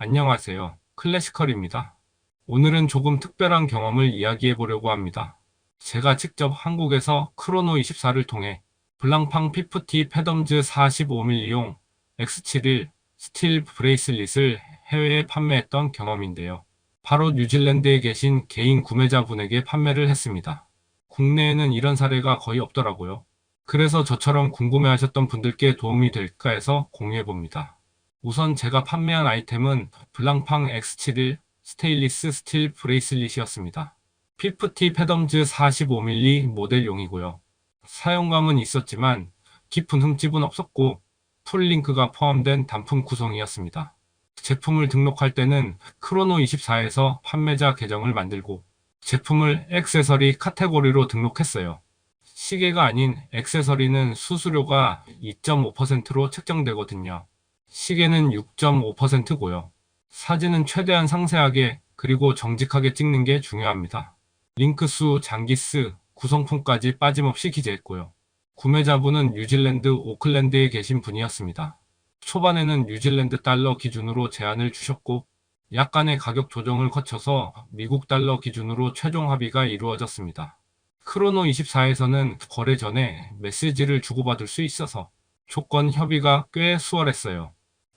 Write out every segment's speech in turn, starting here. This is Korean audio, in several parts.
안녕하세요. 클래시컬입니다. 오늘은 조금 특별한 경험을 이야기해 보려고 합니다. 제가 직접 한국에서 크로노24를 통해 블랑팡 피프티 패덤즈 45mm용 X71 스틸 브레이슬릿을 해외에 판매했던 경험인데요. 바로 뉴질랜드에 계신 개인 구매자분에게 판매를 했습니다. 국내에는 이런 사례가 거의 없더라고요. 그래서 저처럼 궁금해하셨던 분들께 도움이 될까 해서 공유해 봅니다. 우선 제가 판매한 아이템은 블랑팡 X71 스테인리스 스틸 브레이슬릿이었습니다. 피프티 패덤즈 45mm 모델용이고요. 사용감은 있었지만 깊은 흠집은 없었고 풀링크가 포함된 단품 구성이었습니다. 제품을 등록할 때는 크로노24에서 판매자 계정을 만들고 제품을 액세서리 카테고리로 등록했어요. 시계가 아닌 액세서리는 수수료가 2.5%로 책정되거든요. 시계는 6.5%고요. 사진은 최대한 상세하게 그리고 정직하게 찍는 게 중요합니다. 링크수, 장기스, 구성품까지 빠짐없이 기재했고요. 구매자분은 뉴질랜드 오클랜드에 계신 분이었습니다. 초반에는 뉴질랜드 달러 기준으로 제한을 주셨고 약간의 가격 조정을 거쳐서 미국 달러 기준으로 최종 합의가 이루어졌습니다. 크로노24에서는 거래 전에 메시지를 주고받을 수 있어서 조건 협의가 꽤 수월했어요.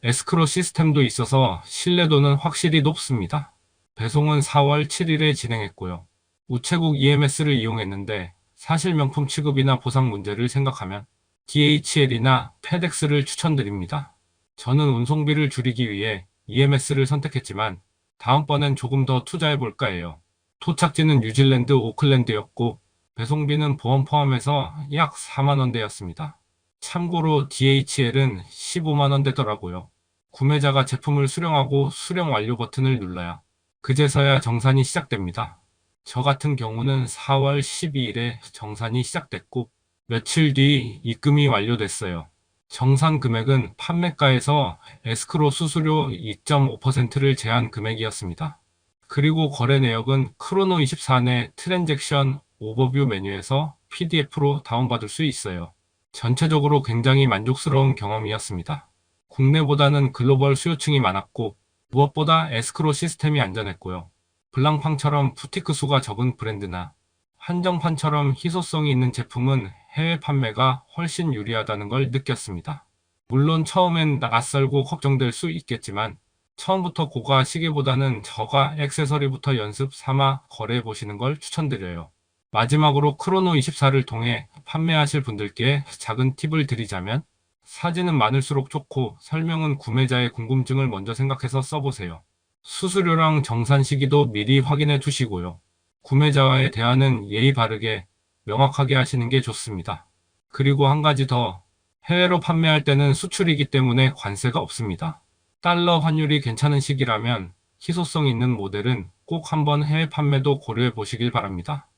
에스크로 시스템도 있어서 신뢰도는 확실히 높습니다. 배송은 4월 7일에 진행했고요. 우체국 EMS를 이용했는데 사실 명품 취급이나 보상 문제를 생각하면 DHL이나 페덱스를 추천드립니다. 저는 운송비를 줄이기 위해 EMS를 선택했지만 다음번엔 조금 더 투자해볼까 해요. 도착지는 뉴질랜드 오클랜드였고 배송비는 보험 포함해서 약 4만원대였습니다. 참고로 DHL은 15만원대더라고요. 구매자가 제품을 수령하고 수령 완료 버튼을 눌러야 그제서야 정산이 시작됩니다. 저 같은 경우는 4월 12일에 정산이 시작됐고 며칠 뒤 입금이 완료됐어요. 정산 금액은 판매가에서 에스크로 수수료 2.5%를 제한 금액이었습니다. 그리고 거래 내역은 크로노24 내 트랜잭션 오버뷰 메뉴에서 PDF로 다운받을 수 있어요. 전체적으로 굉장히 만족스러운 경험이었습니다. 국내보다는 글로벌 수요층이 많았고 무엇보다 에스크로 시스템이 안전했고요. 블랑팡처럼 부티크 수가 적은 브랜드나 한정판처럼 희소성이 있는 제품은 해외 판매가 훨씬 유리하다는 걸 느꼈습니다. 물론 처음엔 낯설고 걱정될 수 있겠지만 처음부터 고가 시계보다는 저가 액세서리부터 연습 삼아 거래해 보시는 걸 추천드려요. 마지막으로 크로노24를 통해 판매하실 분들께 작은 팁을 드리자면 사진은 많을수록 좋고 설명은 구매자의 궁금증을 먼저 생각해서 써보세요. 수수료랑 정산 시기도 미리 확인해 두시고요. 구매자와의 대화는 예의 바르게 명확하게 하시는 게 좋습니다. 그리고 한 가지 더, 해외로 판매할 때는 수출이기 때문에 관세가 없습니다. 달러 환율이 괜찮은 시기라면 희소성 있는 모델은 꼭 한번 해외 판매도 고려해 보시길 바랍니다.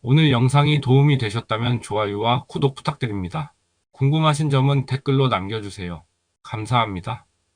오늘 영상이 도움이 되셨다면 좋아요와 구독 부탁드립니다. 궁금하신 점은 댓글로 남겨주세요. 감사합니다.